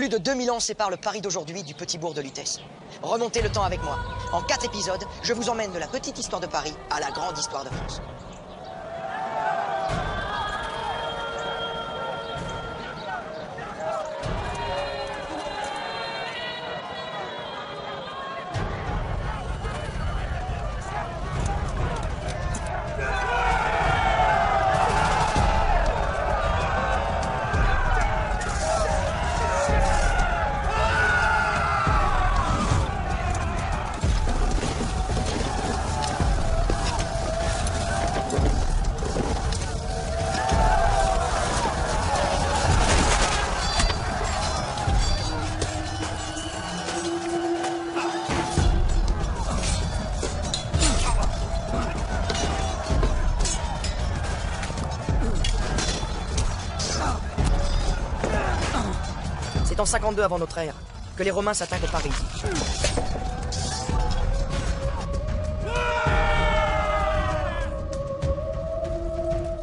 Plus de 2000 ans séparent le Paris d'aujourd'hui du petit bourg de Lutèce. Remontez le temps avec moi. En 4 épisodes, je vous emmène de la petite histoire de Paris à la grande histoire de France. C'est en 52 avant notre ère que les Romains s'attaquent au Paris.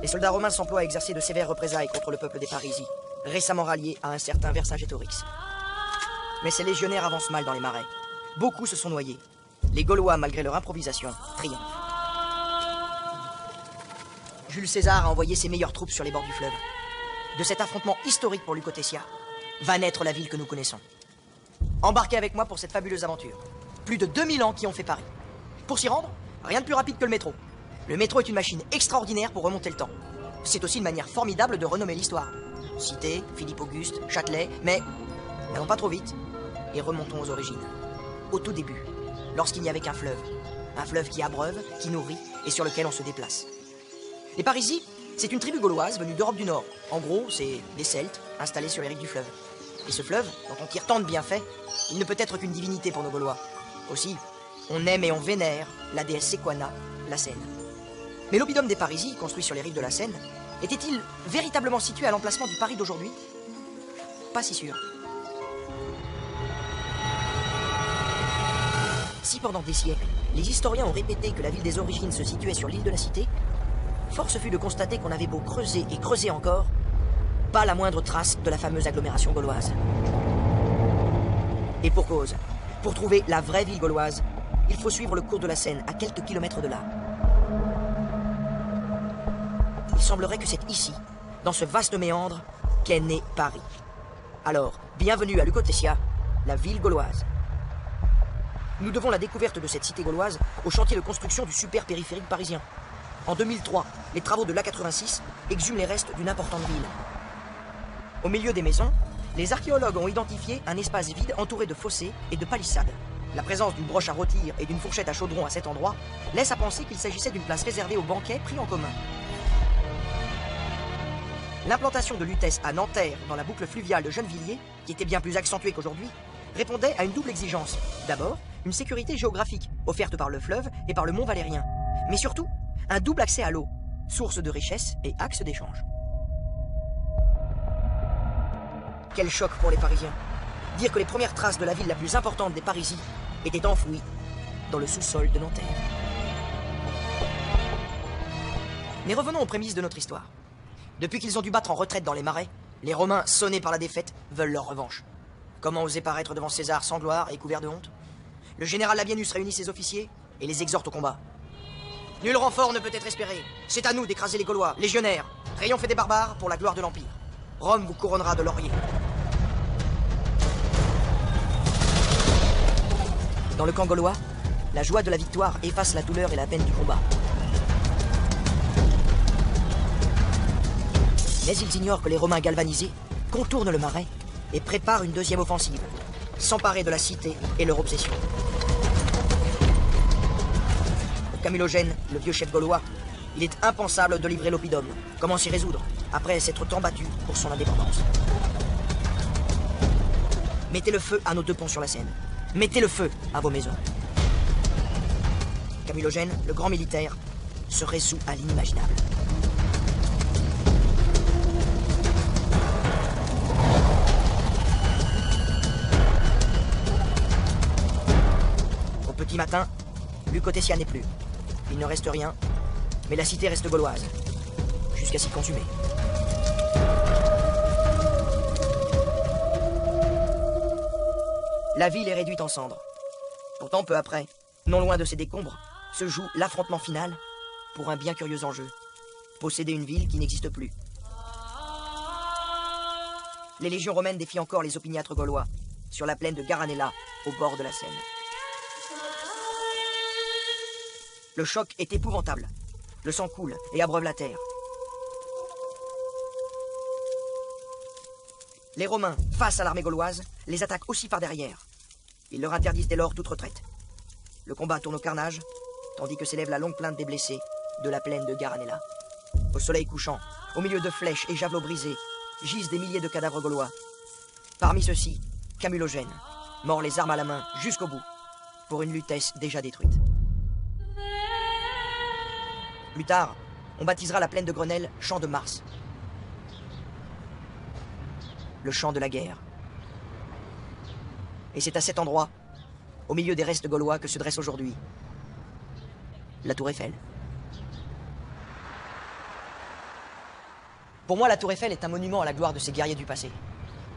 Les soldats romains s'emploient à exercer de sévères représailles contre le peuple des Parisis, récemment rallié à un certain Vercingétorix. Mais ces légionnaires avancent mal dans les marais. Beaucoup se sont noyés. Les Gaulois, malgré leur improvisation, triomphent. Jules César a envoyé ses meilleures troupes sur les bords du fleuve. De cet affrontement historique pour Lucotessia, va naître la ville que nous connaissons. Embarquez avec moi pour cette fabuleuse aventure. Plus de 2000 ans qui ont fait Paris. Pour s'y rendre, rien de plus rapide que le métro. Le métro est une machine extraordinaire pour remonter le temps. C'est aussi une manière formidable de renommer l'histoire. Cité, Philippe Auguste, Châtelet, mais n'allons pas trop vite et remontons aux origines. Au tout début, lorsqu'il n'y avait qu'un fleuve. Un fleuve qui abreuve, qui nourrit et sur lequel on se déplace. Les Parisis, c'est une tribu gauloise venue d'Europe du Nord. En gros, c'est des Celtes installés sur les rives du fleuve. Et ce fleuve, dont on tire tant de bienfaits, il ne peut être qu'une divinité pour nos Gaulois. Aussi, on aime et on vénère la déesse Sequana, la Seine. Mais l'oppidum des Parisis, construit sur les rives de la Seine, était-il véritablement situé à l'emplacement du Paris d'aujourd'hui? Pas si sûr. Si pendant des siècles, les historiens ont répété que la ville des origines se situait sur l'île de la Cité, force fut de constater qu'on avait beau creuser et creuser encore, pas la moindre trace de la fameuse agglomération gauloise. Et pour cause, pour trouver la vraie ville gauloise, il faut suivre le cours de la Seine à quelques kilomètres de là. Il semblerait que c'est ici, dans ce vaste méandre, qu'est né Paris. Alors, bienvenue à Lucotessia, la ville gauloise. Nous devons la découverte de cette cité gauloise au chantier de construction du super périphérique parisien. En 2003, les travaux de l'A86 exhument les restes d'une importante ville. Au milieu des maisons, les archéologues ont identifié un espace vide entouré de fossés et de palissades. La présence d'une broche à rôtir et d'une fourchette à chaudron à cet endroit laisse à penser qu'il s'agissait d'une place réservée aux banquets pris en commun. L'implantation de Lutèce à Nanterre, dans la boucle fluviale de Gennevilliers, qui était bien plus accentuée qu'aujourd'hui, répondait à une double exigence. D'abord, une sécurité géographique, offerte par le fleuve et par le mont Valérien. Mais surtout, un double accès à l'eau, source de richesse et axe d'échange. Quel choc pour les Parisiens. Dire que les premières traces de la ville la plus importante des Parisis étaient enfouies dans le sous-sol de Nanterre. Mais revenons aux prémices de notre histoire. Depuis qu'ils ont dû battre en retraite dans les marais, les Romains, sonnés par la défaite, veulent leur revanche. Comment oser paraître devant César sans gloire et couvert de honte? Le général Labienus réunit ses officiers et les exhorte au combat. Nul renfort ne peut être espéré. C'est à nous d'écraser les Gaulois, légionnaires. Triompher des barbares pour la gloire de l'Empire. Rome vous couronnera de lauriers. Dans le camp gaulois, la joie de la victoire efface la douleur et la peine du combat. Mais ils ignorent que les Romains galvanisés contournent le marais et préparent une deuxième offensive, s'emparer de la cité et leur obsession. Pour Camulogène, le vieux chef gaulois, il est impensable de livrer l'oppidum. Comment s'y résoudre, après s'être tant battu pour son indépendance? Mettez le feu à nos 2 ponts sur la Seine. Mettez le feu à vos maisons. Camulogène, le grand militaire, se résout à l'inimaginable. Au petit matin, Lucotessia n'est plus. Il ne reste rien, mais la cité reste gauloise, jusqu'à s'y consumer. La ville est réduite en cendres. Pourtant, peu après, non loin de ces décombres, se joue l'affrontement final pour un bien curieux enjeu. Posséder une ville qui n'existe plus. Les légions romaines défient encore les opiniâtres gaulois, sur la plaine de Garanella, au bord de la Seine. Le choc est épouvantable. Le sang coule et abreuve la terre. Les Romains, face à l'armée gauloise, les attaquent aussi par derrière. Ils leur interdisent dès lors toute retraite. Le combat tourne au carnage, tandis que s'élève la longue plainte des blessés de la plaine de Garanella. Au soleil couchant, au milieu de flèches et javelots brisés, gisent des milliers de cadavres gaulois. Parmi ceux-ci, Camulogène, mort les armes à la main jusqu'au bout, pour une Lutèce déjà détruite. Plus tard, on baptisera la plaine de Grenelle Champ de Mars. Le champ de la guerre. Et c'est à cet endroit, au milieu des restes gaulois, que se dresse aujourd'hui la Tour Eiffel. Pour moi, la Tour Eiffel est un monument à la gloire de ces guerriers du passé.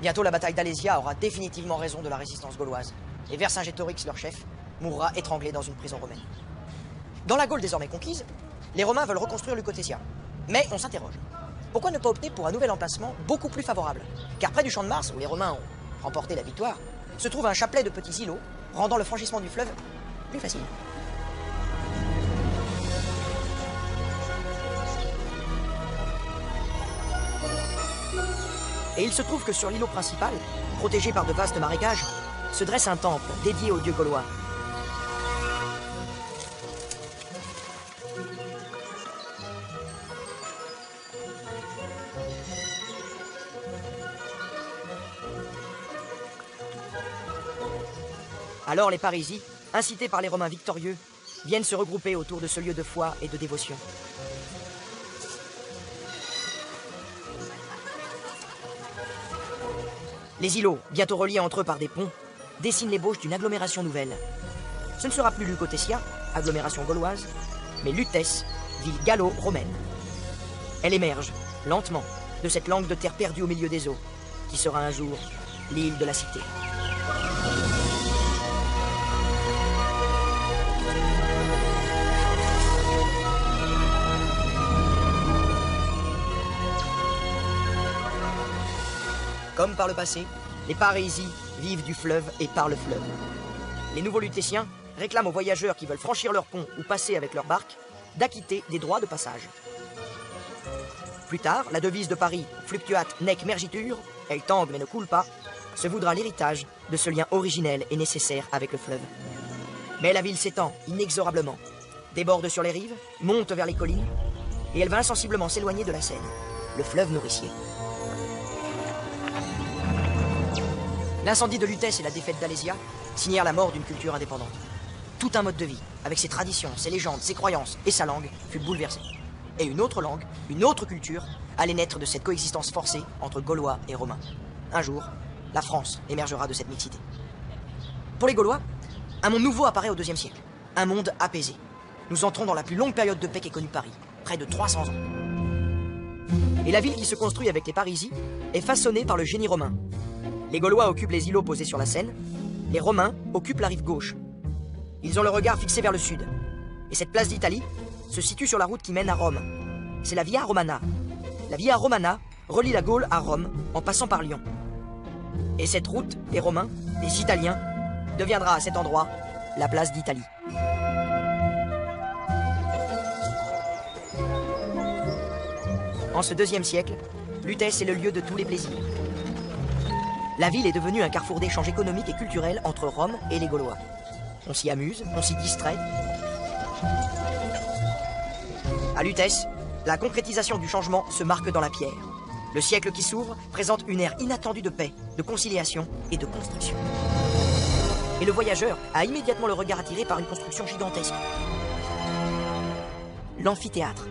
Bientôt, la bataille d'Alésia aura définitivement raison de la résistance gauloise. Et Vercingétorix, leur chef, mourra étranglé dans une prison romaine. Dans la Gaule désormais conquise, les Romains veulent reconstruire Lucotétia. Mais on s'interroge. Pourquoi ne pas opter pour un nouvel emplacement beaucoup plus favorable? Car près du Champ de Mars, où les Romains ont remporté la victoire, se trouve un chapelet de petits îlots, rendant le franchissement du fleuve plus facile. Et il se trouve que sur l'îlot principal, protégé par de vastes marécages, se dresse un temple dédié aux dieux gaulois. Alors les Parisis, incités par les Romains victorieux, viennent se regrouper autour de ce lieu de foi et de dévotion. Les îlots, bientôt reliés entre eux par des ponts, dessinent l'ébauche d'une agglomération nouvelle. Ce ne sera plus Lucotétia, agglomération gauloise, mais Lutèce, ville gallo-romaine. Elle émerge, lentement, de cette langue de terre perdue au milieu des eaux, qui sera un jour l'île de la cité. Comme par le passé, les Parisis vivent du fleuve et par le fleuve. Les nouveaux Lutétiens réclament aux voyageurs qui veulent franchir leur pont ou passer avec leur barque d'acquitter des droits de passage. Plus tard, la devise de Paris, fluctuat nec mergitur, elle tangue mais ne coule pas, se voudra l'héritage de ce lien originel et nécessaire avec le fleuve. Mais la ville s'étend inexorablement, déborde sur les rives, monte vers les collines, et elle va insensiblement s'éloigner de la Seine, le fleuve nourricier. L'incendie de Lutèce et la défaite d'Alésia signèrent la mort d'une culture indépendante. Tout un mode de vie, avec ses traditions, ses légendes, ses croyances et sa langue, fut bouleversé. Et une autre langue, une autre culture, allait naître de cette coexistence forcée entre Gaulois et Romains. Un jour, la France émergera de cette mixité. Pour les Gaulois, un monde nouveau apparaît au IIe siècle. Un monde apaisé. Nous entrons dans la plus longue période de paix qu'ait connue Paris, près de 300 ans. Et la ville qui se construit avec les Parisis est façonnée par le génie romain. Les Gaulois occupent les îlots posés sur la Seine, les Romains occupent la rive gauche. Ils ont le regard fixé vers le sud. Et cette place d'Italie se situe sur la route qui mène à Rome. C'est la Via Romana. La Via Romana relie la Gaule à Rome en passant par Lyon. Et cette route des Romains, des Italiens, deviendra à cet endroit la place d'Italie. En ce IIe siècle, Lutèce est le lieu de tous les plaisirs. La ville est devenue un carrefour d'échanges économiques et culturels entre Rome et les Gaulois. On s'y amuse, on s'y distrait. À Lutèce, la concrétisation du changement se marque dans la pierre. Le siècle qui s'ouvre présente une ère inattendue de paix, de conciliation et de construction. Et le voyageur a immédiatement le regard attiré par une construction gigantesque. L'amphithéâtre.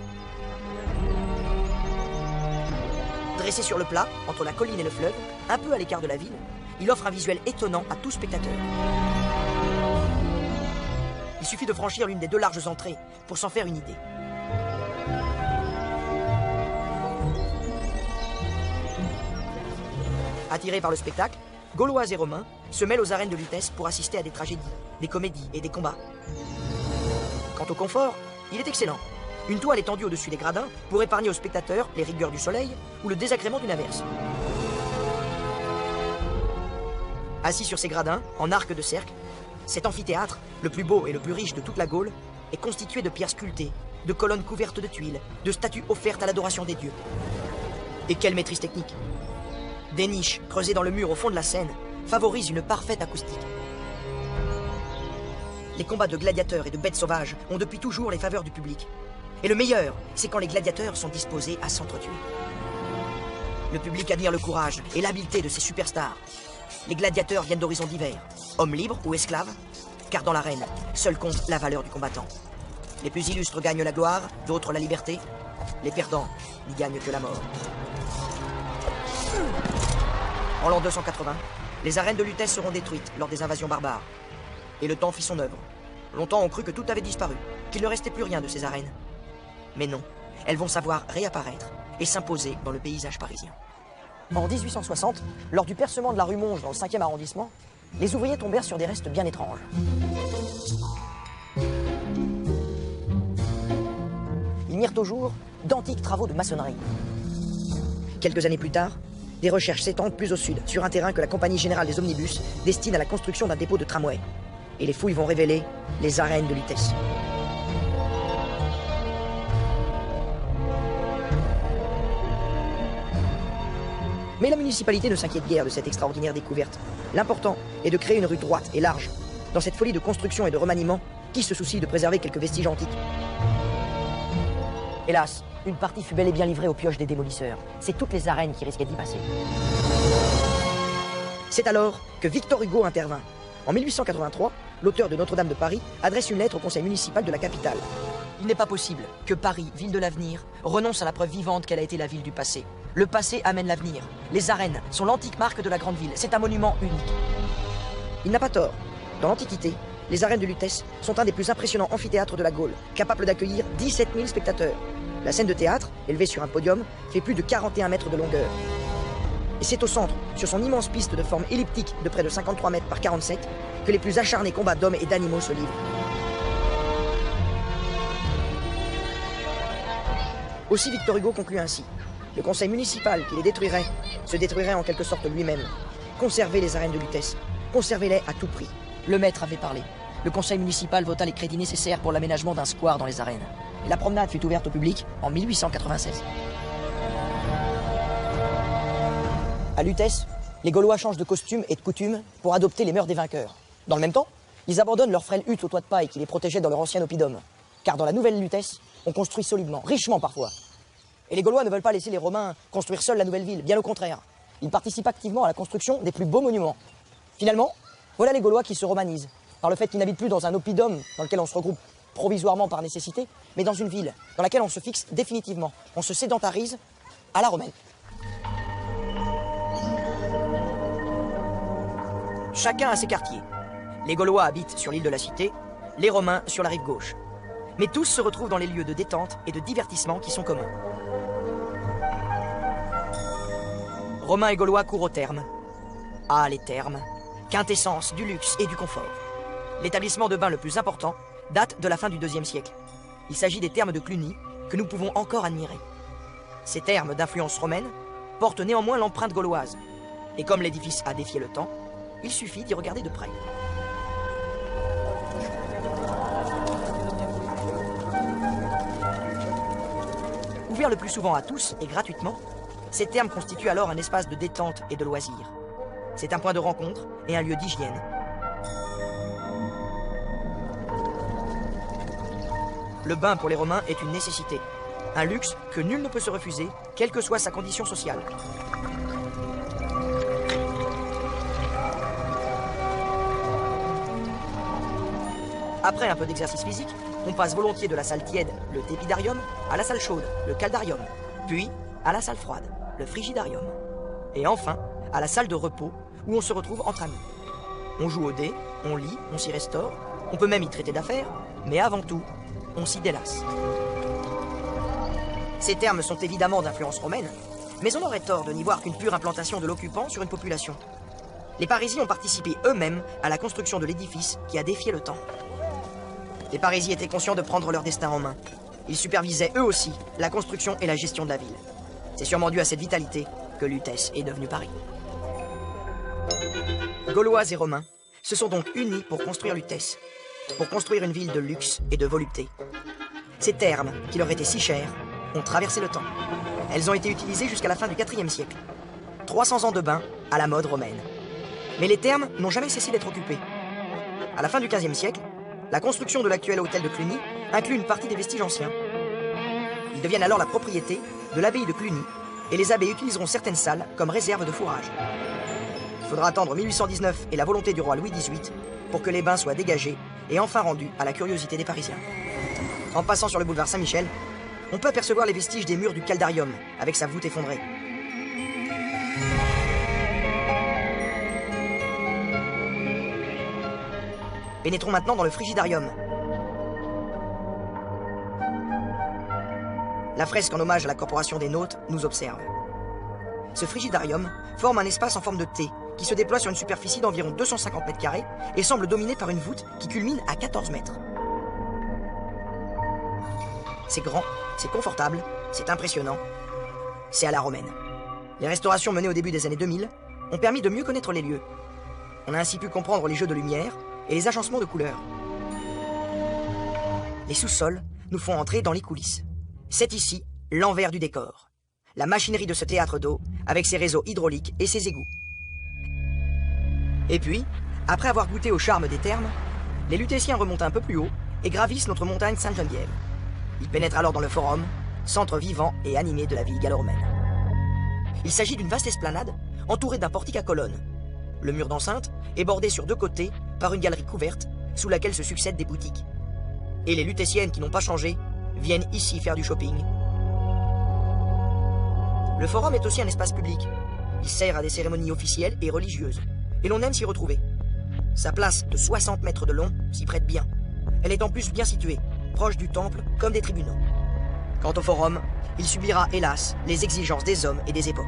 Dressé sur le plat, entre la colline et le fleuve, un peu à l'écart de la ville, il offre un visuel étonnant à tout spectateur. Il suffit de franchir l'une des deux larges entrées pour s'en faire une idée. Attirés par le spectacle, Gaulois et Romains se mêlent aux arènes de Lutèce pour assister à des tragédies, des comédies et des combats. Quant au confort, il est excellent. Une toile étendue au-dessus des gradins pour épargner aux spectateurs les rigueurs du soleil ou le désagrément d'une averse. Assis sur ces gradins, en arc de cercle, cet amphithéâtre, le plus beau et le plus riche de toute la Gaule, est constitué de pierres sculptées, de colonnes couvertes de tuiles, de statues offertes à l'adoration des dieux. Et quelle maîtrise technique! Des niches creusées dans le mur au fond de la scène favorisent une parfaite acoustique. Les combats de gladiateurs et de bêtes sauvages ont depuis toujours les faveurs du public. Et le meilleur, c'est quand les gladiateurs sont disposés à s'entretuer. Le public admire le courage et l'habileté de ces superstars. Les gladiateurs viennent d'horizons divers, hommes libres ou esclaves, car dans l'arène, seul compte la valeur du combattant. Les plus illustres gagnent la gloire, d'autres la liberté. Les perdants n'y gagnent que la mort. En l'an 280, les arènes de Lutèce seront détruites lors des invasions barbares. Et le temps fit son œuvre. Longtemps on crut que tout avait disparu, qu'il ne restait plus rien de ces arènes. Mais non, elles vont savoir réapparaître et s'imposer dans le paysage parisien. En 1860, lors du percement de la rue Monge dans le 5e arrondissement, les ouvriers tombèrent sur des restes bien étranges. Ils mirent au jour d'antiques travaux de maçonnerie. Quelques années plus tard, des recherches s'étendent plus au sud, sur un terrain que la Compagnie Générale des Omnibus destine à la construction d'un dépôt de tramway. Et les fouilles vont révéler les arènes de Lutèce. Mais la municipalité ne s'inquiète guère de cette extraordinaire découverte. L'important est de créer une rue droite et large. Dans cette folie de construction et de remaniement, qui se soucie de préserver quelques vestiges antiques? Hélas, une partie fut bel et bien livrée aux pioches des démolisseurs. C'est toutes les arènes qui risquaient d'y passer. C'est alors que Victor Hugo intervint. En 1883, l'auteur de Notre-Dame de Paris adresse une lettre au conseil municipal de la capitale. Il n'est pas possible que Paris, ville de l'avenir, renonce à la preuve vivante qu'elle a été la ville du passé. Le passé amène l'avenir. Les arènes sont l'antique marque de la grande ville. C'est un monument unique. Il n'a pas tort. Dans l'Antiquité, les arènes de Lutèce sont un des plus impressionnants amphithéâtres de la Gaule, capable d'accueillir 17 000 spectateurs. La scène de théâtre, élevée sur un podium, fait plus de 41 mètres de longueur. Et c'est au centre, sur son immense piste de forme elliptique de près de 53 mètres par 47, que les plus acharnés combats d'hommes et d'animaux se livrent. Aussi Victor Hugo conclut ainsi. Le conseil municipal qui les détruirait se détruirait en quelque sorte lui-même. Conservez les arènes de Lutèce. Conservez-les à tout prix. Le maître avait parlé. Le conseil municipal vota les crédits nécessaires pour l'aménagement d'un square dans les arènes. Et la promenade fut ouverte au public en 1896. À Lutèce, les Gaulois changent de costume et de coutume pour adopter les mœurs des vainqueurs. Dans le même temps, ils abandonnent leur frêle hutte au toit de paille qui les protégeait dans leur ancien oppidum. Car dans la nouvelle Lutèce, on construit solidement, richement parfois. Et les Gaulois ne veulent pas laisser les Romains construire seuls la nouvelle ville, bien au contraire. Ils participent activement à la construction des plus beaux monuments. Finalement, voilà les Gaulois qui se romanisent, par le fait qu'ils n'habitent plus dans un oppidum dans lequel on se regroupe provisoirement par nécessité, mais dans une ville dans laquelle on se fixe définitivement. On se sédentarise à la romaine. Chacun a ses quartiers. Les Gaulois habitent sur l'île de la Cité, les Romains sur la rive gauche. Mais tous se retrouvent dans les lieux de détente et de divertissement qui sont communs. Romains et Gaulois courent aux thermes. Ah, les thermes, quintessence du luxe et du confort. L'établissement de bain le plus important date de la fin du IIe siècle. Il s'agit des thermes de Cluny, que nous pouvons encore admirer. Ces thermes d'influence romaine portent néanmoins l'empreinte gauloise. Et comme l'édifice a défié le temps, il suffit d'y regarder de près. Ouverts le plus souvent à tous et gratuitement, ces thermes constituent alors un espace de détente et de loisirs. C'est un point de rencontre et un lieu d'hygiène. Le bain pour les Romains est une nécessité, un luxe que nul ne peut se refuser, quelle que soit sa condition sociale. Après un peu d'exercice physique, on passe volontiers de la salle tiède, le tépidarium, à la salle chaude, le caldarium, puis à la salle froide, le frigidarium. Et enfin, à la salle de repos, où on se retrouve entre amis. On joue au dé, on lit, on s'y restaure, on peut même y traiter d'affaires, mais avant tout, on s'y délasse. Ces termes sont évidemment d'influence romaine, mais on aurait tort de n'y voir qu'une pure implantation de l'occupant sur une population. Les Parisis ont participé eux-mêmes à la construction de l'édifice qui a défié le temps. Les Parisis étaient conscients de prendre leur destin en main. Ils supervisaient eux aussi la construction et la gestion de la ville. C'est sûrement dû à cette vitalité que Lutèce est devenu Paris. Gaulois et Romains se sont donc unis pour construire Lutèce, pour construire une ville de luxe et de volupté. Ces termes, qui leur étaient si chers, ont traversé le temps. Elles ont été utilisées jusqu'à la fin du IVe siècle. 300 ans de bain à la mode romaine. Mais les termes n'ont jamais cessé d'être occupés. À la fin du XVe siècle, la construction de l'actuel hôtel de Cluny inclut une partie des vestiges anciens. Ils deviennent alors la propriété de l'abbaye de Cluny, et les abbés utiliseront certaines salles comme réserve de fourrage. Il faudra attendre 1819 et la volonté du roi Louis XVIII pour que les bains soient dégagés et enfin rendus à la curiosité des Parisiens. En passant sur le boulevard Saint-Michel, on peut apercevoir les vestiges des murs du Caldarium, avec sa voûte effondrée. Pénétrons maintenant dans le Frigidarium. La fresque en hommage à la corporation des Nautes nous observe. Ce Frigidarium forme un espace en forme de T qui se déploie sur une superficie d'environ 250 mètres carrés et semble dominé par une voûte qui culmine à 14 mètres. C'est grand, c'est confortable, c'est impressionnant, c'est à la romaine. Les restaurations menées au début des années 2000 ont permis de mieux connaître les lieux. On a ainsi pu comprendre les jeux de lumière et les agencements de couleurs. Les sous-sols nous font entrer dans les coulisses. C'est ici l'envers du décor. La machinerie de ce théâtre d'eau avec ses réseaux hydrauliques et ses égouts. Et puis, après avoir goûté au charme des thermes, les Lutéciens remontent un peu plus haut et gravissent notre montagne Sainte-Geneviève. Ils pénètrent alors dans le Forum, centre vivant et animé de la ville gallo-romaine. Il s'agit d'une vaste esplanade entourée d'un portique à colonnes. Le mur d'enceinte est bordé sur deux côtés par une galerie couverte sous laquelle se succèdent des boutiques. Et les Lutétiennes qui n'ont pas changé viennent ici faire du shopping. Le Forum est aussi un espace public. Il sert à des cérémonies officielles et religieuses. Et l'on aime s'y retrouver. Sa place de 60 mètres de long s'y prête bien. Elle est en plus bien située, proche du temple comme des tribunaux. Quant au Forum, il subira, hélas, les exigences des hommes et des époques.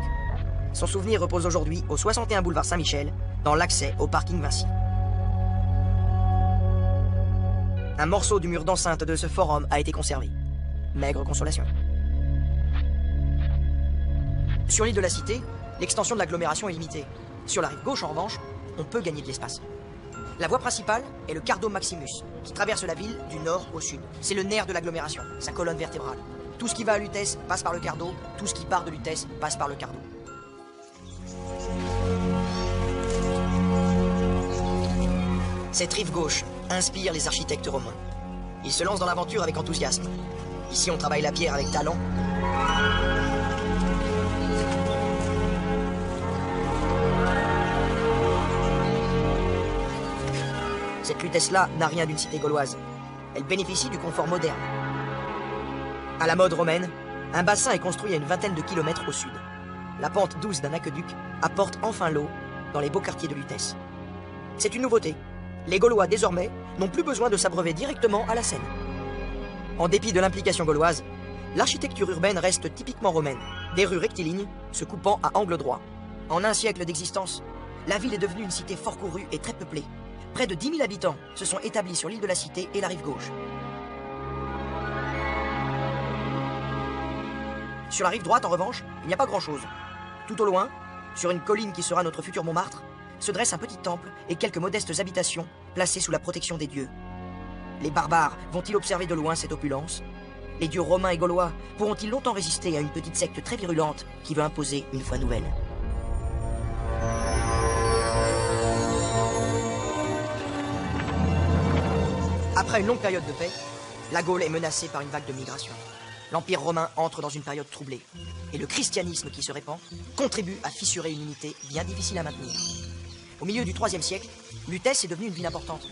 Son souvenir repose aujourd'hui au 61 boulevard Saint-Michel, dans l'accès au parking Vinci. Un morceau du mur d'enceinte de ce Forum a été conservé. Maigre consolation. Sur l'île de la Cité, l'extension de l'agglomération est limitée. Sur la rive gauche, en revanche, on peut gagner de l'espace. La voie principale est le Cardo Maximus, qui traverse la ville du nord au sud. C'est le nerf de l'agglomération, sa colonne vertébrale. Tout ce qui va à Lutèce passe par le Cardo, tout ce qui part de Lutèce passe par le Cardo. Cette rive gauche inspire les architectes romains. Ils se lancent dans l'aventure avec enthousiasme. Ici, on travaille la pierre avec talent. Cette Lutèce-là n'a rien d'une cité gauloise. Elle bénéficie du confort moderne. À la mode romaine, un bassin est construit à une vingtaine de kilomètres au sud. La pente douce d'un aqueduc apporte enfin l'eau dans les beaux quartiers de Lutèce. C'est une nouveauté. Les Gaulois, désormais, n'ont plus besoin de s'abreuver directement à la Seine. En dépit de l'implication gauloise, l'architecture urbaine reste typiquement romaine. Des rues rectilignes se coupant à angle droit. En un siècle d'existence, la ville est devenue une cité fort courue et très peuplée. Près de 10 000 habitants se sont établis sur l'île de la Cité et la rive gauche. Sur la rive droite, en revanche, il n'y a pas grand-chose. Tout au loin, sur une colline qui sera notre futur Montmartre, se dresse un petit temple et quelques modestes habitations placées sous la protection des dieux. Les barbares vont-ils observer de loin cette opulence? Les dieux romains et gaulois pourront-ils longtemps résister à une petite secte très virulente qui veut imposer une foi nouvelle? Après une longue période de paix, la Gaule est menacée par une vague de migration. L'Empire romain entre dans une période troublée. Et le christianisme qui se répand contribue à fissurer une unité bien difficile à maintenir. Au milieu du IIIe siècle, Lutèce est devenue une ville importante.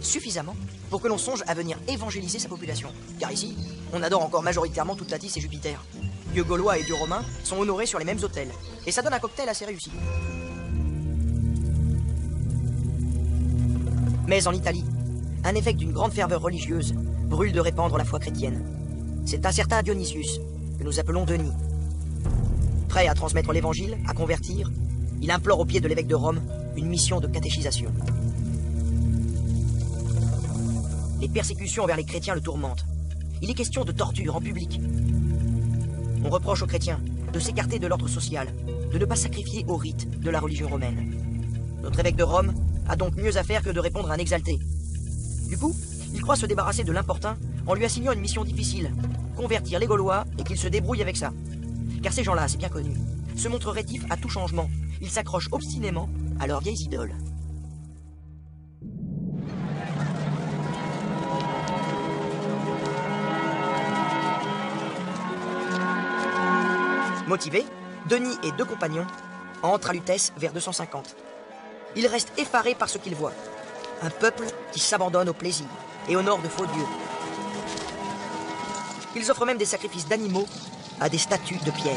Suffisamment pour que l'on songe à venir évangéliser sa population. Car ici, on adore encore majoritairement Toutatis et Jupiter. Dieux gaulois et dieux romains sont honorés sur les mêmes autels. Et ça donne un cocktail assez réussi. Mais en Italie, un évêque d'une grande ferveur religieuse brûle de répandre la foi chrétienne. C'est un certain Dionysius, que nous appelons Denis. Prêt à transmettre l'évangile, à convertir, il implore aux pieds de l'évêque de Rome une mission de catéchisation. Les persécutions envers les chrétiens le tourmentent. Il est question de torture en public. On reproche aux chrétiens de s'écarter de l'ordre social, de ne pas sacrifier aux rites de la religion romaine. Notre évêque de Rome a donc mieux à faire que de répondre à un exalté. Du coup, il croit se débarrasser de l'importun en lui assignant une mission difficile, convertir les Gaulois et qu'il se débrouille avec ça. Car ces gens-là, c'est bien connu, se montrent rétifs à tout changement. Ils s'accrochent obstinément à leurs vieilles idoles. Motivé, Denis et 2 compagnons entrent à Lutèce vers 250. Ils restent effarés par ce qu'ils voient. Un peuple qui s'abandonne au plaisir et honore de faux dieux. Ils offrent même des sacrifices d'animaux à des statues de pierre.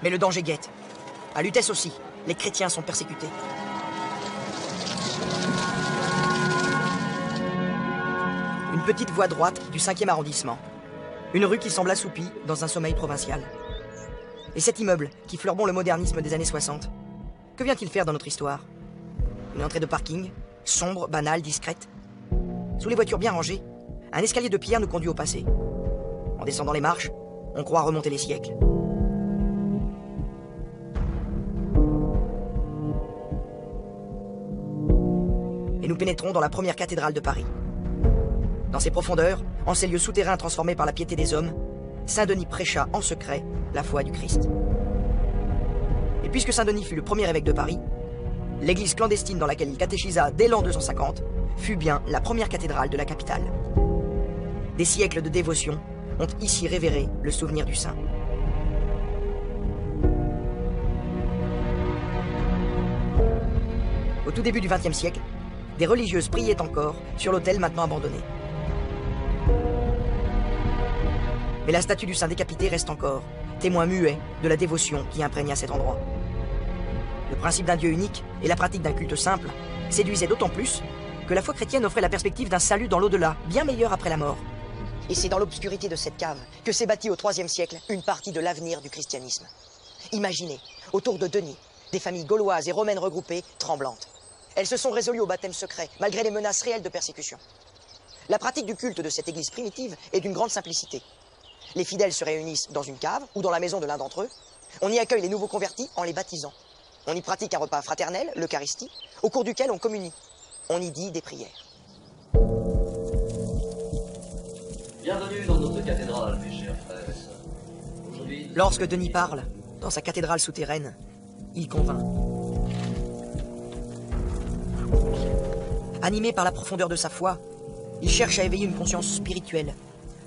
Mais le danger guette. À Lutèce aussi, les chrétiens sont persécutés. Une petite voie droite du 5e arrondissement. Une rue qui semble assoupie dans un sommeil provincial. Et cet immeuble qui fleure bon le modernisme des années 60, que vient-il faire dans notre histoire? Une entrée de parking, sombre, banale, discrète. Sous les voitures bien rangées, un escalier de pierre nous conduit au passé. En descendant les marches, on croit remonter les siècles. Et nous pénétrons dans la première cathédrale de Paris. Dans ses profondeurs, en ces lieux souterrains transformés par la piété des hommes, Saint-Denis prêcha en secret la foi du Christ. Et puisque Saint-Denis fut le premier évêque de Paris, l'église clandestine dans laquelle il catéchisa dès l'an 250 fut bien la première cathédrale de la capitale. Des siècles de dévotion ont ici révéré le souvenir du saint. Au tout début du XXe siècle, des religieuses priaient encore sur l'autel maintenant abandonné. Mais la statue du saint décapité reste encore, témoin muet de la dévotion qui imprégna cet endroit. Le principe d'un Dieu unique et la pratique d'un culte simple séduisaient d'autant plus que la foi chrétienne offrait la perspective d'un salut dans l'au-delà, bien meilleur après la mort. Et c'est dans l'obscurité de cette cave que s'est bâtie au IIIe siècle une partie de l'avenir du christianisme. Imaginez, autour de Denis, des familles gauloises et romaines regroupées, tremblantes. Elles se sont résolues au baptême secret, malgré les menaces réelles de persécution. La pratique du culte de cette église primitive est d'une grande simplicité. Les fidèles se réunissent dans une cave ou dans la maison de l'un d'entre eux. On y accueille les nouveaux convertis en les baptisant. On y pratique un repas fraternel, l'Eucharistie, au cours duquel on communie. On y dit des prières. Bienvenue dans notre cathédrale, mes chers frères et sœurs. Aujourd'hui, Lorsque Denis parle, dans sa cathédrale souterraine, il convainc. Animé par la profondeur de sa foi, il cherche à éveiller une conscience spirituelle,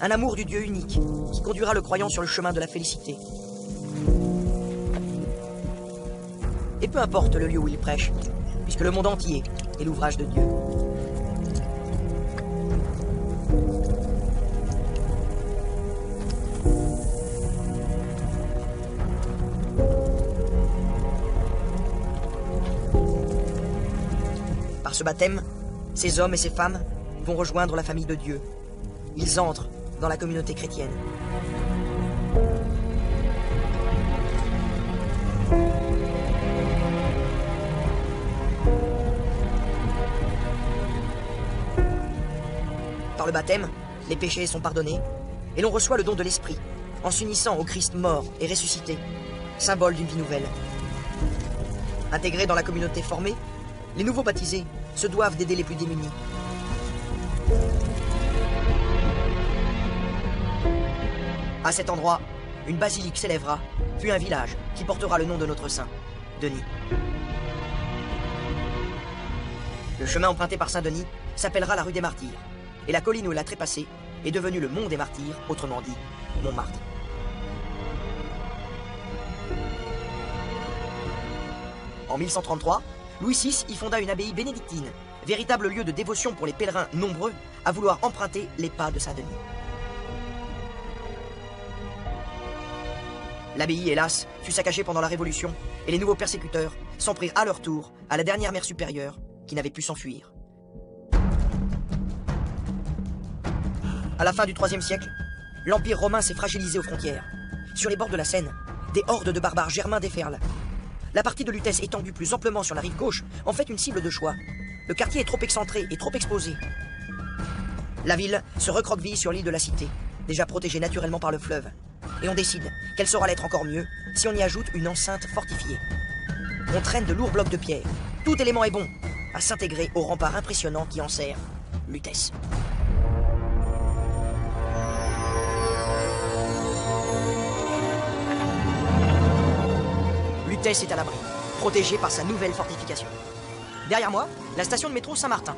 un amour du Dieu unique qui conduira le croyant sur le chemin de la félicité. Et peu importe le lieu où il prêche, puisque le monde entier est l'ouvrage de Dieu. Par ce baptême, ces hommes et ces femmes vont rejoindre la famille de Dieu. Ils entrent dans la communauté chrétienne. Par le baptême, les péchés sont pardonnés et l'on reçoit le don de l'Esprit en s'unissant au Christ mort et ressuscité, symbole d'une vie nouvelle. Intégrés dans la communauté formée, les nouveaux baptisés se doivent d'aider les plus démunis. À cet endroit, une basilique s'élèvera, puis un village qui portera le nom de notre saint, Denis. Le chemin emprunté par Saint-Denis s'appellera la rue des Martyrs, et la colline où il a trépassé est devenue le mont des Martyrs, autrement dit, Montmartre. En 1133, Louis VI y fonda une abbaye bénédictine, véritable lieu de dévotion pour les pèlerins nombreux à vouloir emprunter les pas de Saint-Denis. L'abbaye, hélas, fut saccagée pendant la Révolution, et les nouveaux persécuteurs s'en prirent à leur tour à la dernière mère supérieure qui n'avait pu s'enfuir. À la fin du IIIe siècle, L'Empire romain s'est fragilisé aux frontières. Sur les bords de la Seine, des hordes de barbares germains déferlent. La partie de Lutèce étendue plus amplement sur la rive gauche en fait une cible de choix. Le quartier est trop excentré et trop exposé. La ville se recroqueville sur l'île de la Cité, déjà protégée naturellement par le fleuve. Et on décide qu'elle saura l'être encore mieux si on y ajoute une enceinte fortifiée. On traîne de lourds blocs de pierre. Tout élément est bon à s'intégrer au rempart impressionnant qui enserre Lutèce. Lutèce est à l'abri, protégée par sa nouvelle fortification. Derrière moi, la station de métro Saint-Martin.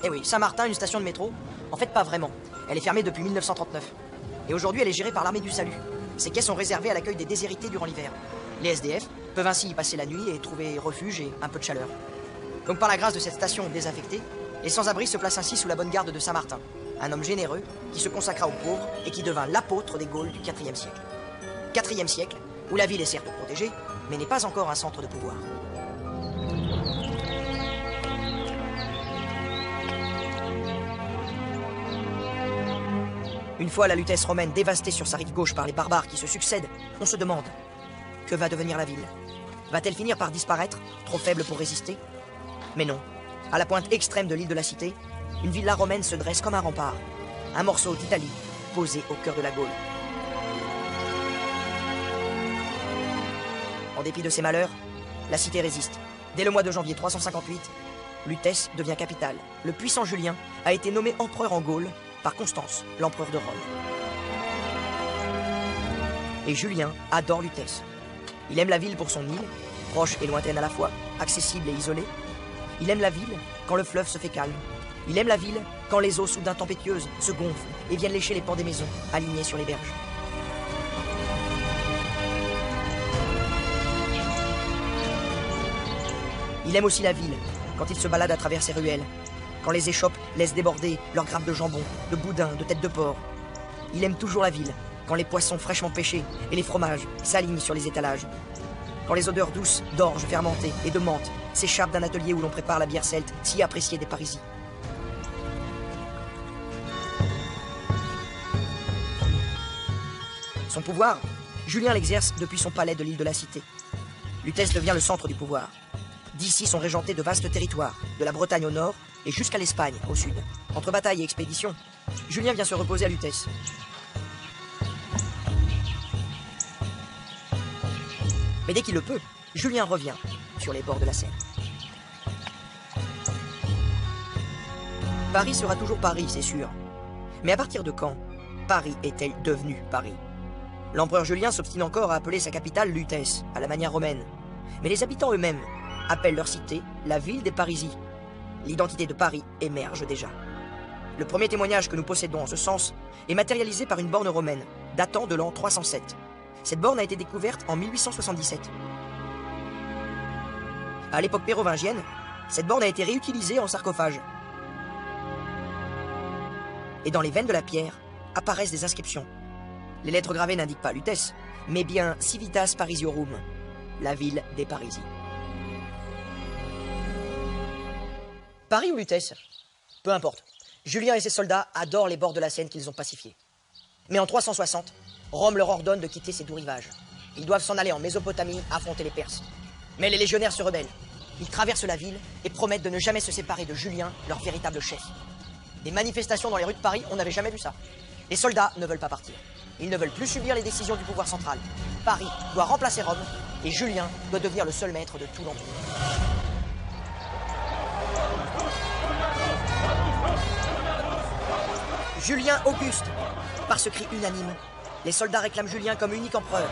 Eh oui, Saint-Martin, une station de métro. En fait, pas vraiment. Elle est fermée depuis 1939. Et aujourd'hui, elle est gérée par l'armée du salut. Ces quais sont réservés à l'accueil des déshérités durant l'hiver. Les SDF peuvent ainsi y passer la nuit et trouver refuge et un peu de chaleur. Donc par la grâce de cette station désaffectée, les sans-abri se placent ainsi sous la bonne garde de Saint-Martin, un homme généreux qui se consacra aux pauvres et qui devint l'apôtre des Gaules du IVe siècle. IVe siècle, où la ville est certes protégée, mais n'est pas encore un centre de pouvoir. Une fois la Lutèce romaine dévastée sur sa rive gauche par les barbares qui se succèdent, on se demande, que va devenir la ville? Va-t-elle finir par disparaître, trop faible pour résister? Mais non. À la pointe extrême de l'île de la Cité, une villa romaine se dresse comme un rempart, un morceau d'Italie posé au cœur de la Gaule. En dépit de ses malheurs, la cité résiste. Dès le mois de janvier 358, Lutèce devient capitale. Le puissant Julien a été nommé empereur en Gaule par Constance, l'empereur de Rome. Et Julien adore Lutèce. Il aime la ville pour son île, proche et lointaine à la fois, accessible et isolée. Il aime la ville quand le fleuve se fait calme. Il aime la ville quand les eaux soudain tempétueuses se gonflent et viennent lécher les pans des maisons alignées sur les berges. Il aime aussi la ville quand il se balade à travers ses ruelles, quand les échoppes laissent déborder leurs grappes de jambon, de boudin, de tête de porc. Il aime toujours la ville quand les poissons fraîchement pêchés et les fromages s'alignent sur les étalages. Quand les odeurs douces d'orge fermentée et de menthe s'échappent d'un atelier où l'on prépare la bière celte si appréciée des Parisiens. Son pouvoir, Julien l'exerce depuis son palais de l'île de la Cité. Lutèce devient le centre du pouvoir. D'ici sont régentés de vastes territoires, de la Bretagne au nord et jusqu'à l'Espagne au sud. Entre batailles et expéditions, Julien vient se reposer à Lutèce. Mais dès qu'il le peut, Julien revient sur les bords de la Seine. Paris sera toujours Paris, c'est sûr. Mais à partir de quand Paris est-elle devenue Paris? L'empereur Julien s'obstine encore à appeler sa capitale Lutèce, à la manière romaine. Mais les habitants eux-mêmes appellent leur cité la ville des Parisis. L'identité de Paris émerge déjà. Le premier témoignage que nous possédons en ce sens est matérialisé par une borne romaine, datant de l'an 307. Cette borne a été découverte en 1877. À l'époque mérovingienne, cette borne a été réutilisée en sarcophage. Et dans les veines de la pierre apparaissent des inscriptions. Les lettres gravées n'indiquent pas Lutèce, mais bien Civitas Parisiorum, la ville des Parisis. Paris ou Lutèce? Peu importe. Julien et ses soldats adorent les bords de la Seine qu'ils ont pacifiés. Mais en 360, Rome leur ordonne de quitter ces doux rivages. Ils doivent s'en aller en Mésopotamie affronter les Perses. Mais les légionnaires se rebellent. Ils traversent la ville et promettent de ne jamais se séparer de Julien, leur véritable chef. Des manifestations dans les rues de Paris, on n'avait jamais vu ça. Les soldats ne veulent pas partir. Ils ne veulent plus subir les décisions du pouvoir central. Paris doit remplacer Rome et Julien doit devenir le seul maître de tout l'Empire. Julien Auguste. Par ce cri unanime, les soldats réclament Julien comme unique empereur.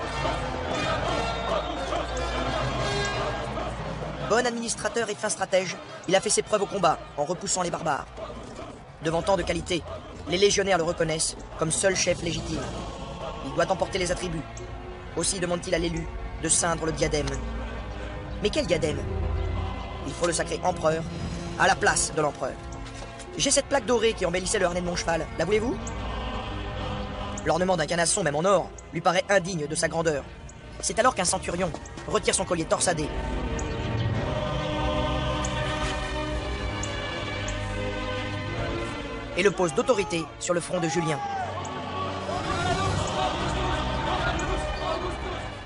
Bon administrateur et fin stratège, il a fait ses preuves au combat en repoussant les barbares. Devant tant de qualités, les légionnaires le reconnaissent comme seul chef légitime. Il doit emporter les attributs. Aussi demande-t-il à l'élu de ceindre le diadème. Mais quel diadème? Il faut le sacrer empereur à la place de l'empereur. J'ai cette plaque dorée qui embellissait le harnais de mon cheval, la voulez-vous? L'ornement d'un canasson, même en or, lui paraît indigne de sa grandeur. C'est alors qu'un centurion retire son collier torsadé et le pose d'autorité sur le front de Julien.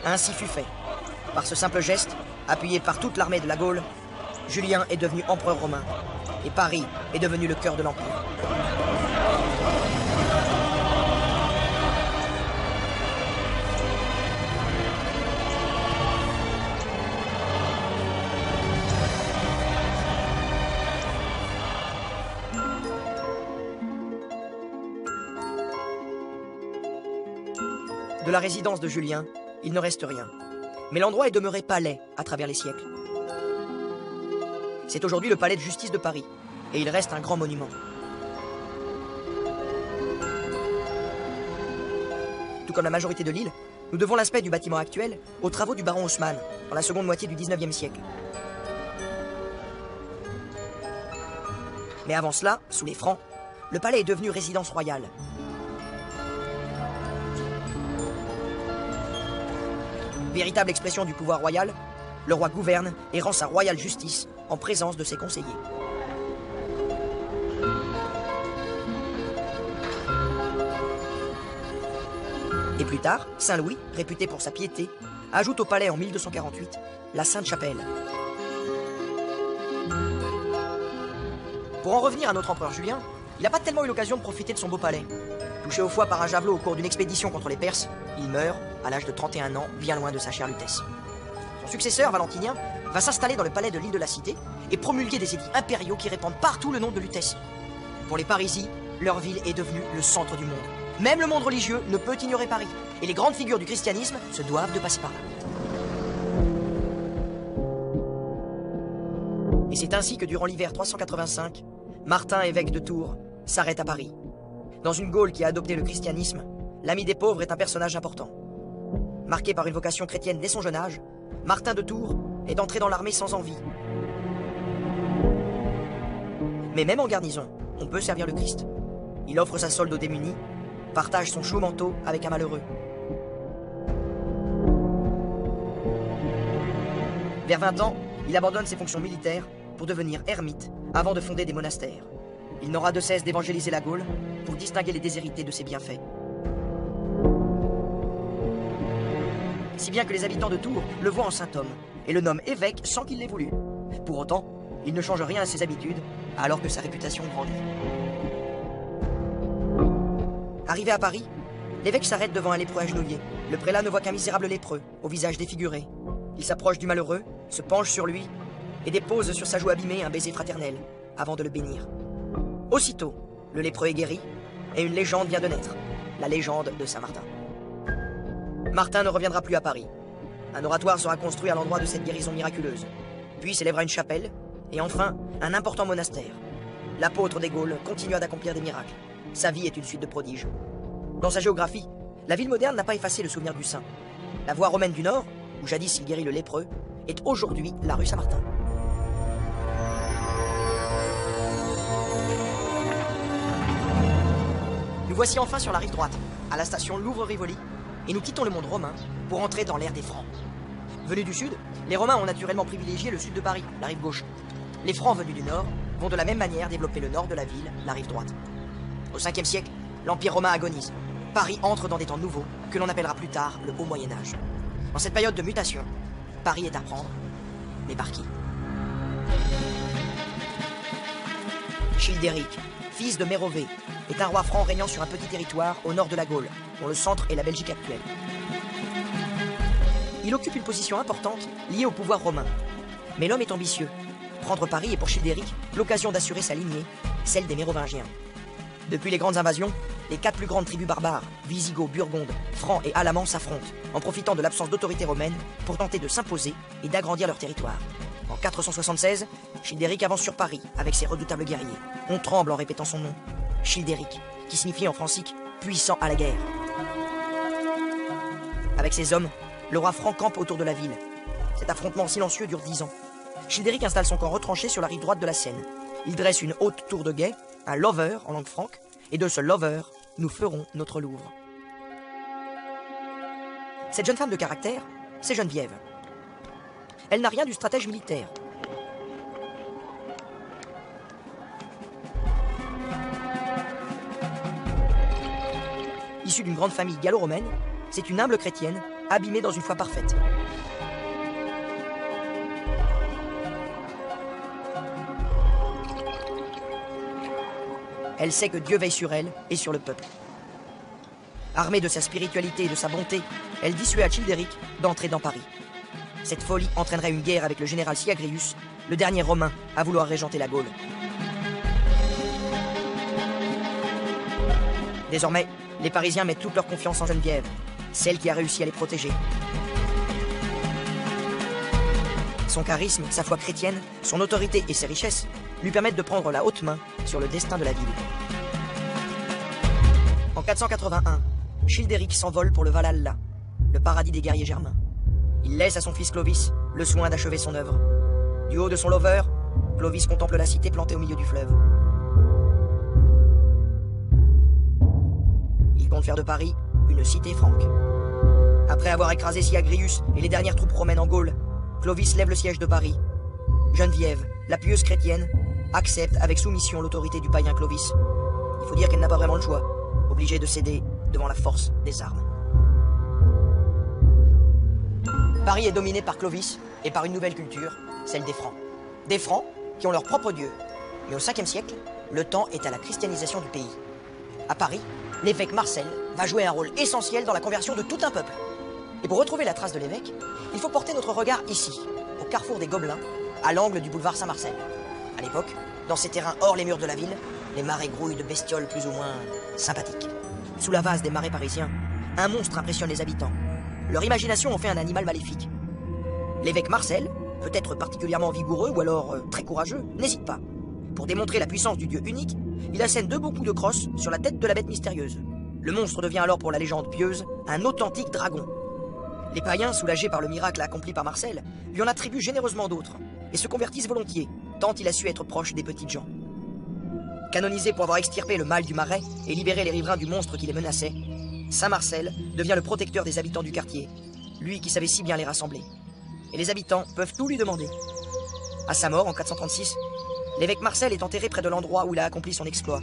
Ainsi fut fait. Par ce simple geste, appuyé par toute l'armée de la Gaule, Julien est devenu empereur romain, et Paris est devenu le cœur de l'Empire. De la résidence de Julien, il ne reste rien. Mais l'endroit est demeuré palais à travers les siècles. C'est aujourd'hui le palais de justice de Paris, et il reste un grand monument. Tout comme la majorité de l'île, nous devons l'aspect du bâtiment actuel aux travaux du baron Haussmann, dans la seconde moitié du 19e siècle. Mais avant cela, sous les Francs, le palais est devenu résidence royale. Véritable expression du pouvoir royal, le roi gouverne et rend sa royale justice en présence de ses conseillers. Et plus tard, Saint-Louis, réputé pour sa piété, ajoute au palais en 1248 la Sainte-Chapelle. Pour en revenir à notre empereur Julien, il n'a pas tellement eu l'occasion de profiter de son beau palais. Touché au foie par un javelot au cours d'une expédition contre les Perses, il meurt à l'âge de 31 ans, bien loin de sa chère Lutèce. Son successeur, Valentinien, va s'installer dans le palais de l'île de la Cité et promulguer des édits impériaux qui répandent partout le nom de Lutèce. Pour les Parisiens, leur ville est devenue le centre du monde. Même le monde religieux ne peut ignorer Paris, et les grandes figures du christianisme se doivent de passer par là. Et c'est ainsi que durant l'hiver 385, Martin, évêque de Tours, s'arrête à Paris. Dans une Gaule qui a adopté le christianisme, l'ami des pauvres est un personnage important. Marqué par une vocation chrétienne dès son jeune âge, Martin de Tours est entré dans l'armée sans envie. Mais même en garnison, on peut servir le Christ. Il offre sa solde aux démunis, partage son chaud manteau avec un malheureux. Vers 20 ans, il abandonne ses fonctions militaires pour devenir ermite avant de fonder des monastères. Il n'aura de cesse d'évangéliser la Gaule pour distinguer les déshérités de ses bienfaits. Si bien que les habitants de Tours le voient en saint homme et le nomment évêque sans qu'il l'ait voulu. Pour autant, il ne change rien à ses habitudes alors que sa réputation grandit. Arrivé à Paris, l'évêque s'arrête devant un lépreux agenouillé. Le prélat ne voit qu'un misérable lépreux, au visage défiguré. Il s'approche du malheureux, se penche sur lui et dépose sur sa joue abîmée un baiser fraternel avant de le bénir. Aussitôt, le lépreux est guéri et une légende vient de naître, la légende de Saint-Martin. Martin ne reviendra plus à Paris. Un oratoire sera construit à l'endroit de cette guérison miraculeuse. Puis s'élèvera une chapelle et enfin un important monastère. L'apôtre des Gaules continua d'accomplir des miracles. Sa vie est une suite de prodiges. Dans sa géographie, la ville moderne n'a pas effacé le souvenir du saint. La voie romaine du Nord, où jadis il guérit le lépreux, est aujourd'hui la rue Saint-Martin. Nous voici enfin sur la rive droite, à la station Louvre-Rivoli, et nous quittons le monde romain pour entrer dans l'ère des Francs. Venus du sud, les Romains ont naturellement privilégié le sud de Paris, la rive gauche. Les Francs venus du nord vont de la même manière développer le nord de la ville, la rive droite. Au 5e siècle, l'Empire romain agonise. Paris entre dans des temps nouveaux, que l'on appellera plus tard le Haut Moyen-Âge. Dans cette période de mutation, Paris est à prendre, mais par qui? Childéric, fils de Mérové, est un roi franc régnant sur un petit territoire au nord de la Gaule, dont le centre est la Belgique actuelle. Il occupe une position importante liée au pouvoir romain. Mais l'homme est ambitieux. Prendre Paris est pour Childéric l'occasion d'assurer sa lignée, celle des Mérovingiens. Depuis les grandes invasions, les 4 plus grandes tribus barbares, Visigoths, Burgondes, Francs et Alamans s'affrontent, en profitant de l'absence d'autorité romaine pour tenter de s'imposer et d'agrandir leur territoire. En 476, Childéric avance sur Paris avec ses redoutables guerriers. On tremble en répétant son nom, Childéric, qui signifie en francique « puissant à la guerre ». Avec ses hommes, le roi franc campe autour de la ville. Cet affrontement silencieux dure 10 ans. Childéric installe son camp retranché sur la rive droite de la Seine. Il dresse une haute tour de guet, un lover en langue franque, et de ce lover, nous ferons notre Louvre. Cette jeune femme de caractère, c'est Geneviève. Elle n'a rien du stratège militaire. Issue d'une grande famille gallo-romaine, c'est une humble chrétienne abîmée dans une foi parfaite. Elle sait que Dieu veille sur elle et sur le peuple. Armée de sa spiritualité et de sa bonté, elle dissuade Childéric d'entrer dans Paris. Cette folie entraînerait une guerre avec le général Syagrius, le dernier Romain à vouloir régenter la Gaule. Désormais, les Parisiens mettent toute leur confiance en Geneviève, celle qui a réussi à les protéger. Son charisme, sa foi chrétienne, son autorité et ses richesses lui permettent de prendre la haute main sur le destin de la ville. En 481, Childéric s'envole pour le Valhalla, le paradis des guerriers germains. Il laisse à son fils Clovis le soin d'achever son œuvre. Du haut de son lover, Clovis contemple la cité plantée au milieu du fleuve. Il compte faire de Paris une cité franque. Après avoir écrasé Syagrius et les dernières troupes romaines en Gaule, Clovis lève le siège de Paris. Geneviève, la pieuse chrétienne, accepte avec soumission l'autorité du païen Clovis. Il faut dire qu'elle n'a pas vraiment le choix, obligée de céder devant la force des armes. Paris est dominé par Clovis et par une nouvelle culture, celle des Francs. Des Francs qui ont leur propre dieu. Mais au 5e siècle, le temps est à la christianisation du pays. À Paris, l'évêque Marcel va jouer un rôle essentiel dans la conversion de tout un peuple. Et pour retrouver la trace de l'évêque, il faut porter notre regard ici, au carrefour des Gobelins, à l'angle du boulevard Saint-Marcel. À l'époque, dans ces terrains hors les murs de la ville, les marais grouillent de bestioles plus ou moins sympathiques. Sous la vase des marais parisiens, un monstre impressionne les habitants. Leur imagination en fait un animal maléfique. L'évêque Marcel, peut-être particulièrement vigoureux ou alors très courageux, n'hésite pas. Pour démontrer la puissance du dieu unique, il assène 2 beaux coups de crosse sur la tête de la bête mystérieuse. Le monstre devient alors pour la légende pieuse un authentique dragon. Les païens, soulagés par le miracle accompli par Marcel, lui en attribuent généreusement d'autres et se convertissent volontiers, tant il a su être proche des petites gens. Canonisé pour avoir extirpé le mal du marais et libéré les riverains du monstre qui les menaçait, Saint Marcel devient le protecteur des habitants du quartier, lui qui savait si bien les rassembler. Et les habitants peuvent tout lui demander. À sa mort, en 436, l'évêque Marcel est enterré près de l'endroit où il a accompli son exploit.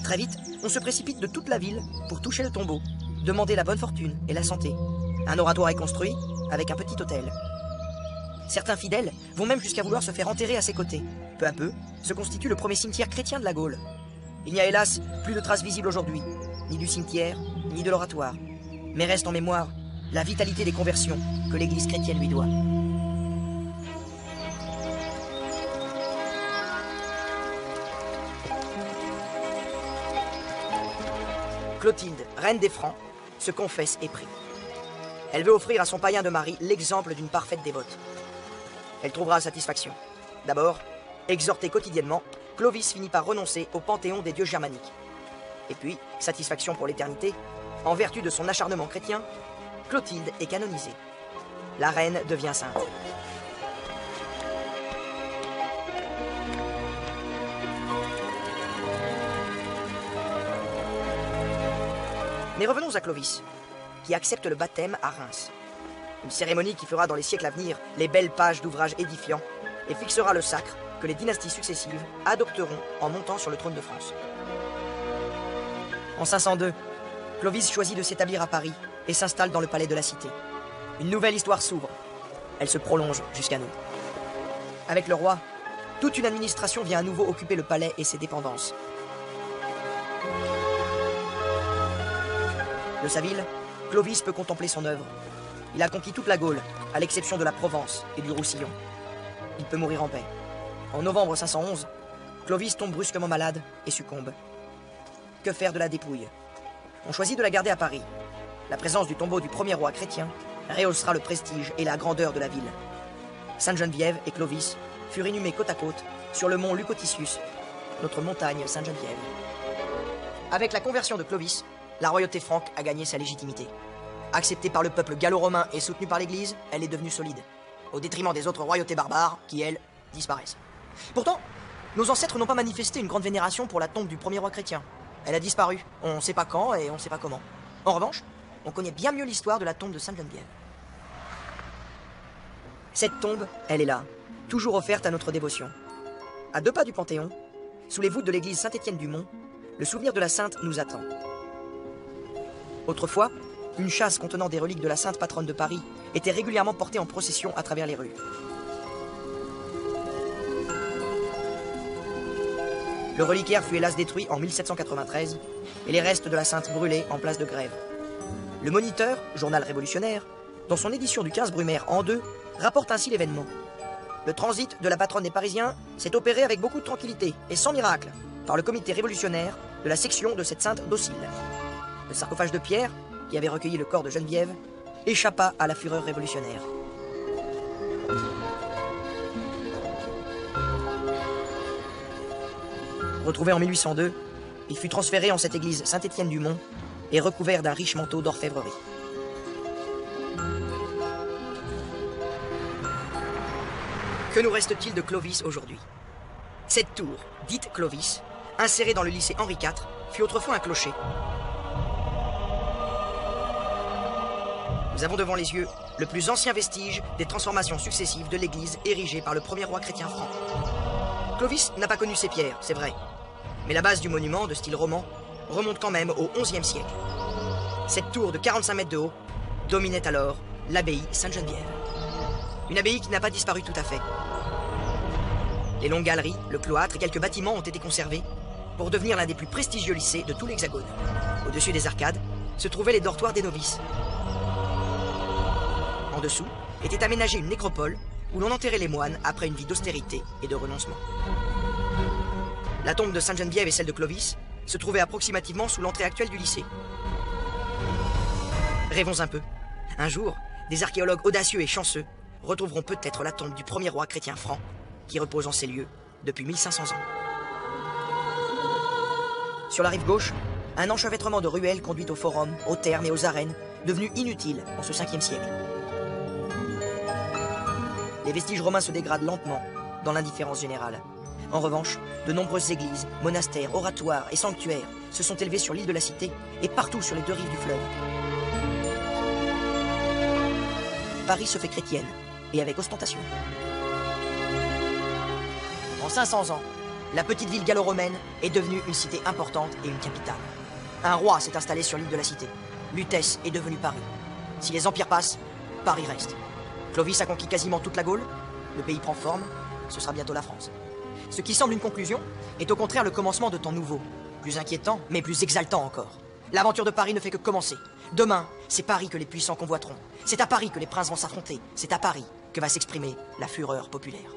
Très vite, on se précipite de toute la ville pour toucher le tombeau, demander la bonne fortune et la santé. Un oratoire est construit avec un petit autel. Certains fidèles vont même jusqu'à vouloir se faire enterrer à ses côtés. Peu à peu, se constitue le premier cimetière chrétien de la Gaule. Il n'y a hélas plus de traces visibles aujourd'hui, ni du cimetière, ni de l'oratoire. Mais reste en mémoire la vitalité des conversions que l'Église chrétienne lui doit. Clotilde, reine des Francs, se confesse et prie. Elle veut offrir à son païen de mari l'exemple d'une parfaite dévote. Elle trouvera satisfaction. D'abord, exhorté quotidiennement, Clovis finit par renoncer au panthéon des dieux germaniques. Et puis, satisfaction pour l'éternité, en vertu de son acharnement chrétien, Clotilde est canonisée. La reine devient sainte. Mais revenons à Clovis, qui accepte le baptême à Reims. Une cérémonie qui fera dans les siècles à venir les belles pages d'ouvrages édifiants et fixera le sacre que les dynasties successives adopteront en montant sur le trône de France. En 502, Clovis choisit de s'établir à Paris et s'installe dans le palais de la Cité. Une nouvelle histoire s'ouvre. Elle se prolonge jusqu'à nous. Avec le roi, toute une administration vient à nouveau occuper le palais et ses dépendances. De sa ville, Clovis peut contempler son œuvre. Il a conquis toute la Gaule, à l'exception de la Provence et du Roussillon. Il peut mourir en paix. En novembre 511, Clovis tombe brusquement malade et succombe. Que faire de la dépouille? On choisit de la garder à Paris. La présence du tombeau du premier roi chrétien rehaussera le prestige et la grandeur de la ville. Sainte-Geneviève et Clovis furent inhumés côte à côte sur le mont Lucotitius, notre montagne Sainte-Geneviève. Avec la conversion de Clovis, la royauté franque a gagné sa légitimité. Acceptée par le peuple gallo-romain et soutenue par l'Église, elle est devenue solide, au détriment des autres royautés barbares qui, elles, disparaissent. Pourtant, nos ancêtres n'ont pas manifesté une grande vénération pour la tombe du premier roi chrétien. Elle a disparu, on ne sait pas quand et on ne sait pas comment. En revanche, on connaît bien mieux l'histoire de la tombe de Sainte-Geneviève. Cette tombe, elle est là, toujours offerte à notre dévotion. À 2 pas du Panthéon, sous les voûtes de l'église Saint-Étienne-du-Mont, le souvenir de la sainte nous attend. Autrefois, une chasse contenant des reliques de la sainte patronne de Paris était régulièrement portée en procession à travers les rues. Le reliquaire fut hélas détruit en 1793 et les restes de la sainte brûlés en place de Grève. Le Moniteur, journal révolutionnaire, dans son édition du 15 Brumaire en 2, rapporte ainsi l'événement. Le transit de la patronne des Parisiens s'est opéré avec beaucoup de tranquillité et sans miracle par le comité révolutionnaire de la section de cette sainte docile. Le sarcophage de pierre, qui avait recueilli le corps de Geneviève, échappa à la fureur révolutionnaire. Retrouvé en 1802, il fut transféré en cette église Saint-Étienne-du-Mont et recouvert d'un riche manteau d'orfèvrerie. Que nous reste-t-il de Clovis aujourd'hui? Cette tour, dite Clovis, insérée dans le lycée Henri IV, fut autrefois un clocher. Nous avons devant les yeux le plus ancien vestige des transformations successives de l'église érigée par le premier roi chrétien franc. Clovis n'a pas connu ces pierres, c'est vrai, mais la base du monument, de style roman, remonte quand même au XIe siècle. Cette tour de 45 mètres de haut dominait alors l'abbaye Sainte-Geneviève. Une abbaye qui n'a pas disparu tout à fait. Les longues galeries, le cloître et quelques bâtiments ont été conservés pour devenir l'un des plus prestigieux lycées de tout l'Hexagone. Au-dessus des arcades se trouvaient les dortoirs des novices. En dessous était aménagée une nécropole où l'on enterrait les moines après une vie d'austérité et de renoncement. La tombe de Sainte-Geneviève et celle de Clovis se trouvaient approximativement sous l'entrée actuelle du lycée. Rêvons un peu. Un jour, des archéologues audacieux et chanceux retrouveront peut-être la tombe du premier roi chrétien franc qui repose en ces lieux depuis 1500 ans. Sur la rive gauche, un enchevêtrement de ruelles conduit au forum, aux thermes et aux arènes, devenus inutiles en ce 5e siècle. Les vestiges romains se dégradent lentement dans l'indifférence générale. En revanche, de nombreuses églises, monastères, oratoires et sanctuaires se sont élevés sur l'île de la Cité et partout sur les deux rives du fleuve. Paris se fait chrétienne, et avec ostentation. En 500 ans, la petite ville gallo-romaine est devenue une cité importante et une capitale. Un roi s'est installé sur l'île de la Cité. Lutèce est devenue Paris. Si les empires passent, Paris reste. Clovis a conquis quasiment toute la Gaule, le pays prend forme, ce sera bientôt la France. Ce qui semble une conclusion est au contraire le commencement de temps nouveau, plus inquiétant, mais plus exaltant encore. L'aventure de Paris ne fait que commencer. Demain, c'est Paris que les puissants convoiteront. C'est à Paris que les princes vont s'affronter. C'est à Paris que va s'exprimer la fureur populaire.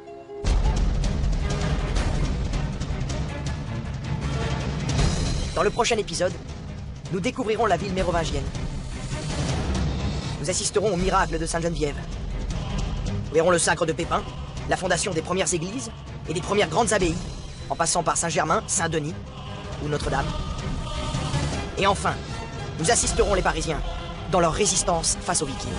Dans le prochain épisode, nous découvrirons la ville mérovingienne. Nous assisterons au miracle de Sainte-Geneviève. Nous verrons le sacre de Pépin, la fondation des premières églises et des premières grandes abbayes, en passant par Saint-Germain, Saint-Denis ou Notre-Dame. Et enfin, nous assisterons les Parisiens dans leur résistance face aux Vikings.